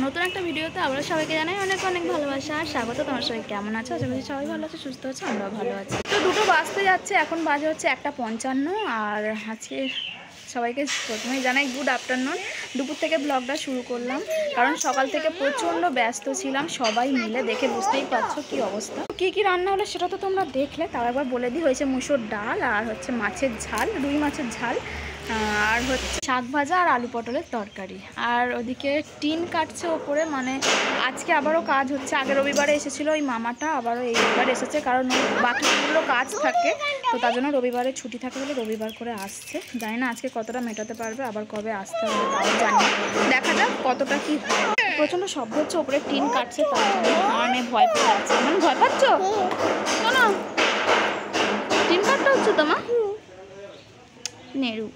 নতুন একটা ভিডিওতে আবার সবাইকে জানাই অনেক অনেক ভালোবাসা আর স্বাগত। তোমার সবাই কেমন আছো? আশা করি সবাই ভালো আছে, সুস্থ আছে, আমরাও ভালো আছি। তো 2টো বাজতে যাচ্ছে, এখন বাজে হচ্ছে 1:55। আর আজকে সবাইকে প্রথমেই জানাই গুড আফটারনুন। দুপুর থেকে ব্লগটা শুরু করলাম, কারণ সকাল থেকে প্রচণ্ড ব্যস্ত ছিলাম সবাই মিলে, দেখে বুঝতেই পারছো কি অবস্থা। কী কী রান্না হলো সেটা তো তোমরা দেখলে, তাও একবার বলে দিই। হয়েছে মুসুর ডাল, আর হচ্ছে মাছের ঝাল, রুই মাছের ঝাল, আর হচ্ছে শাক ভাজা আর আলু পটলের তরকারি। আর ওদিকে টিন কাটছে ওপরে, মানে আজকে আবারও কাজ হচ্ছে। আগের রবিবারে এসেছিলো ওই মামাটা, আবারও এই রবিবার এসেছে, কারণ বাকিগুলো কাজ থাকে, তো তার জন্য রবিবারে ছুটি থাকে বলে রবিবার করে আসছে। জানি না আজকে কতটা মেটাতে পারবে, আবার কবে আসতে হবে তাও জানি না, দেখা যাক কতটা কি হয়। প্রচণ্ড শব্দ হচ্ছে, ওপরে টিন কাটছে, তার জন্য মানে ভয় পেয়ে যাচ্ছে। মানে ভয় পাচ্ছ কেন? টিন কাটতে হচ্ছে তোমার নেরু।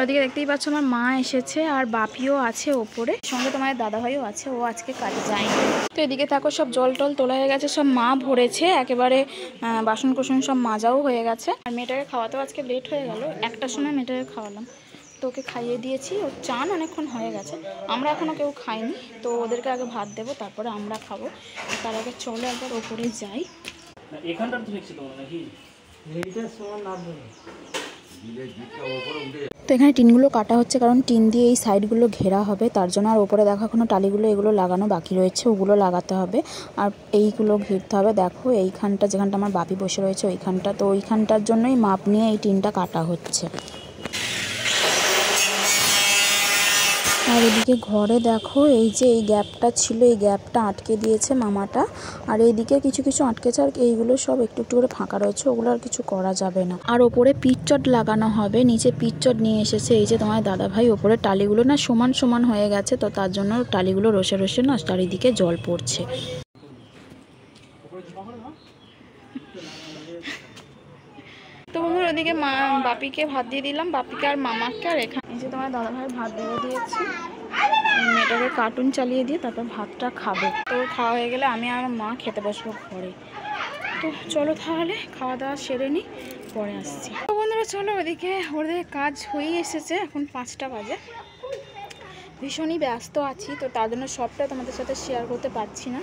ওদিকে দেখতেই পাচ্ছ আমার মা এসেছে, আর বাপিও আছে ওপরে, সঙ্গে তোমার দাদাভাইও আছে, ও আজকে কাজে যায়নি। তো এদিকে থাকো, সব জল টল তোলা হয়ে গেছে, সব মা ভরেছে একেবারে, বাসন কোসন সব মাজাও হয়ে গেছে। আর মেয়েটাকে খাওয়াতেও আজকে লেট হয়ে গেল, 1টার সময় মেয়েটাকে খাওয়ালাম, তো ওকে খাইয়ে দিয়েছি। ও চান অনেকক্ষণ হয়ে গেছে, আমরা এখনও কেউ খাইনি, তো ওদেরকে আগে ভাত দেবো, তারপরে আমরা খাবো। তার আগে চলো একবার ওপরে যাই। এখানটা তো এখানে টিনগুলো কাটা হচ্ছে, কারণ টিন দিয়ে এই সাইডগুলো ঘেরা হবে, তার জন্য। আর ওপরে দেখো এখনো টালিগুলো এগুলো লাগানো বাকি রয়েছে, ওগুলো লাগাতে হবে, আর এইগুলো ঘিরতে হবে। দেখো এইখানটা, যেখানটা আমার বাপি বসে রয়েছে ওইখানটা, তো ওইখানটার জন্যই মাপ নিয়ে এই টিনটা কাটা হচ্ছে। আর এদিকে ঘরে দেখো, এই যে এই গ্যাপটা ছিল, এই গ্যাপটা আটকে দিয়েছে মামাটা, আর এইদিকে কিছু কিছু আটকেছে, আর এইগুলো সব একটু একটু করে ফাঁকা রয়েছে, ওগুলো আর কিছু করা যাবে না। আর ওপরে পিচচট লাগানো হবে, নিচে পিচচট নিয়ে এসেছে এই যে তোমার দাদাভাই। ওপরে টালিগুলো না সমান সমান হয়ে গেছে, তো তার জন্য টালিগুলো রসে রসে না চারিদিকে জল পড়ছে। তো বন্ধুরা ওদিকে বাপিকে ভাত দিয়ে দিলাম, বাপিকে আর মামাকে, আর এখানে এই যে তোমার দাদাভাই ভাত দিয়ে দিয়েছি। মেয়েটাকে কার্টুন চালিয়ে দিয়ে তারপর ভাতটা খাবে। তো খাওয়া হয়ে গেলে আমি আর মা খেতে বসবো ঘরে। তো চলো তাহলে খাওয়া দাওয়া সেরে নিই, পরে আসছি। তো বন্ধুরা চলো, ওদিকে ওদের কাজ হয়েই এসেছে, এখন 5টা বাজে। ভীষণই ব্যস্ত আছি, তো তার জন্য সবটা তোমাদের সাথে শেয়ার করতে পারছি না।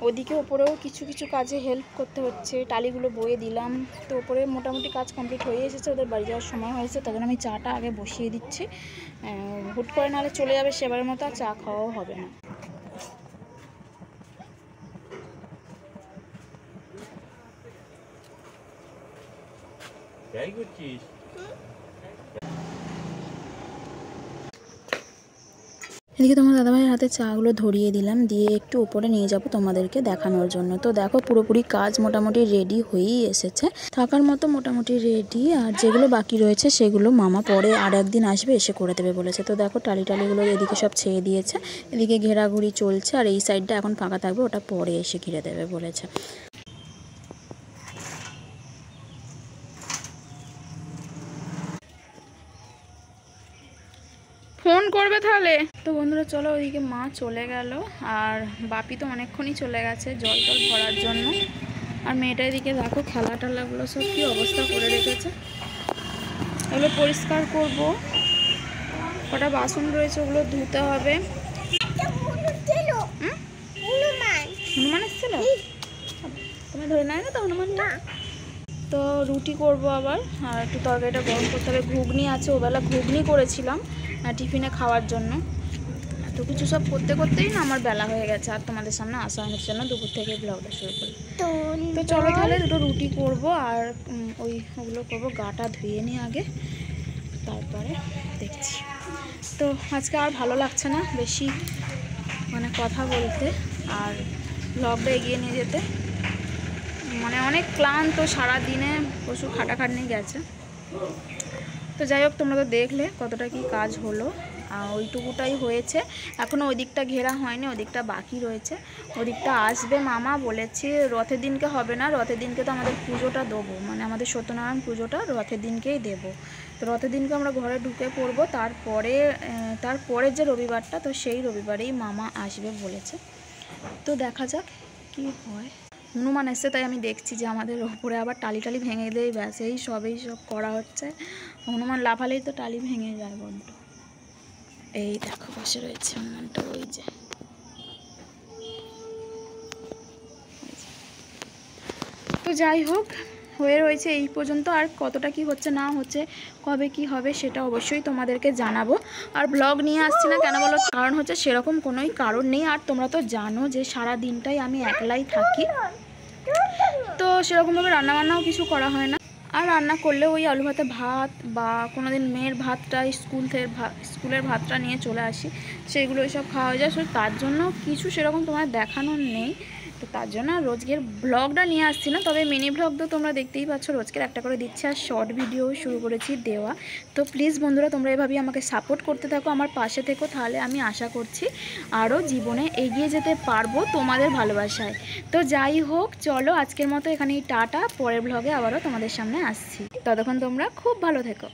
ওদিকে ওপরেও কিছু কিছু কাজে হেল্প করতে হচ্ছে, টালিগুলো বয়ে দিলাম। তো ওপরে মোটামুটি কাজ কমপ্লিট হয়ে এসেছে, ওদের বাড়ি যাওয়ার সময় হয়েছে, তার জন্য আমি চাটা আগে বসিয়ে দিচ্ছি। হুট করে নাহলে চলে যাবে সেবারের মতো, আর চা খাওয়াও হবে না। এদিকে তোমার দাদাভাইয়ের হাতে চাগুলো ধরিয়ে দিলাম, দিয়ে একটু উপরে নিয়ে যাব তোমাদেরকে দেখানোর জন্য। তো দেখো পুরোপুরি কাজ মোটামুটি রেডি হয়েই এসেছে, থাকার মতো মোটামুটি রেডি। আর যেগুলো বাকি রয়েছে সেগুলো মামা পরে আর একদিন আসবে, এসে করে দেবে বলেছে। তো দেখো টালিগুলো এদিকে সব ছেয়ে দিয়েছে, এদিকে ঘেরাঘুরি চলছে, আর এই সাইডটা এখন ফাঁকা থাকবে, ওটা পরে এসে ঘিরে দেবে বলেছে। ফোন করবে তাহলে। তো বন্ধুরা চলো, ওইদিকে মা চলে গেল, আর বাপি তো অনেকক্ষণই চলে গেছে জল টল ভরার জন্য। আর মেয়েটা এদিকে দেখো খেলা টেলাগুলো সব কী অবস্থা করে রেখেছে, এগুলো পরিষ্কার করব। কটা বাসন রয়েছে ওগুলো ধুতে হবে। হনুমান এসেছিল, তুমি ধরে নেয় না তো হনুমানটা। তো রুটি করব আবার, আর একটু তরকারিটা গরম করতে হবে। ঘুগনি আছে, ওবেলা ঘুগনি করেছিলাম টিফিনে খাওয়ার জন্য। তো কিছু সব করতে করতেই না আমার বেলা হয়ে গেছে, আর তোমাদের সামনে আসা হওয়ার জন্য দুপুর থেকে ব্লগটা শুরু করি। তো চলো তাহলে 2টো রুটি করব, আর ওগুলো করবো। গাটা ধুয়ে নিই আগে, তারপরে দেখছি। তো আজকে আর ভালো লাগছে না বেশি মানে কথা বলতে, আর ব্লগটা এগিয়ে নিয়ে যেতে। মানে অনেক ক্লান্ত, সারাদিনে প্রচুর খাটাখাটনি গেছে। তো যাই হোক, তোমরা তো দেখলে কতটা কি কাজ হলো, ওইটুকুটাই হয়েছে। এখনও ওই দিকটা ঘেরা হয়নি, ওই দিকটা বাকি রয়েছে। ওদিকটা আসবে মামা বলেছে, রথের দিনকে হবে না, রথের দিনকে তো আমাদের পুজোটা দেবো, মানে আমাদের সত্যনারায়ণ পুজোটা রথের দিনকেই দেবো। তো রথের দিনকে আমরা ঘরে ঢুকে পড়বো, তারপরে যে রবিবারটা, তো সেই রবিবারেই মামা আসবে বলেছে। তো দেখা যাক কি হয়। হনুমান এসছে, তাই আমি দেখছি যে আমাদের ওপরে আবার টালি ভেঙে দেয়, ব্যাস এই সব করা হচ্ছে। হনুমান লাফালেই তো টালি ভেঙে যায় বড্ড। এই দেখো বসে রয়েছে হনুমানটা, ওই যে। তো যাই হোক, হয়ে রয়েছে এই পর্যন্ত। আর কতটা কি হচ্ছে না হচ্ছে, কবে কি হবে সেটা অবশ্যই তোমাদেরকে জানাবো। আর ব্লগ নিয়ে আসছি না কেন বলো, কারণ হচ্ছে সেরকম কোনোই কারণ নেই। আর তোমরা তো জানো যে সারা দিনটাই আমি একলাই থাকি, তো সেরকমভাবে রান্নাবান্নাও কিছু করা হয় না। আর রান্না করলে ওই আলু ভাতে ভাত, বা কোনো দিন মেয়ের ভাতটা স্কুলের ভাতটা নিয়ে চলে আসি, সেইগুলো সব খাওয়া যায়। সো তার জন্য কিছু সেরকম তোমার দেখানোর নেই, তো তার জন্য রোজকের ব্লগটা নিয়ে আসছি না। তবে মিনি ব্লগ তো তোমরা দেখতেই পাচ্ছ, রোজকের একটা করে দিচ্ছে। আর শর্ট ভিডিও শুরু করেছি দেওয়া। তো প্লিজ বন্ধুরা, তোমরা এভাবেই আমাকে সাপোর্ট করতে থাকো, আমার পাশে থেকো, তাহলে আমি আশা করছি আরও জীবনে এগিয়ে যেতে পারবো তোমাদের ভালোবাসায়। তো যাই হোক, চলো আজকের মতো এখানেই টাটা। পরের ব্লগে আবারও তোমাদের সামনে আসছি, ততক্ষণ তোমরা খুব ভালো থেকো।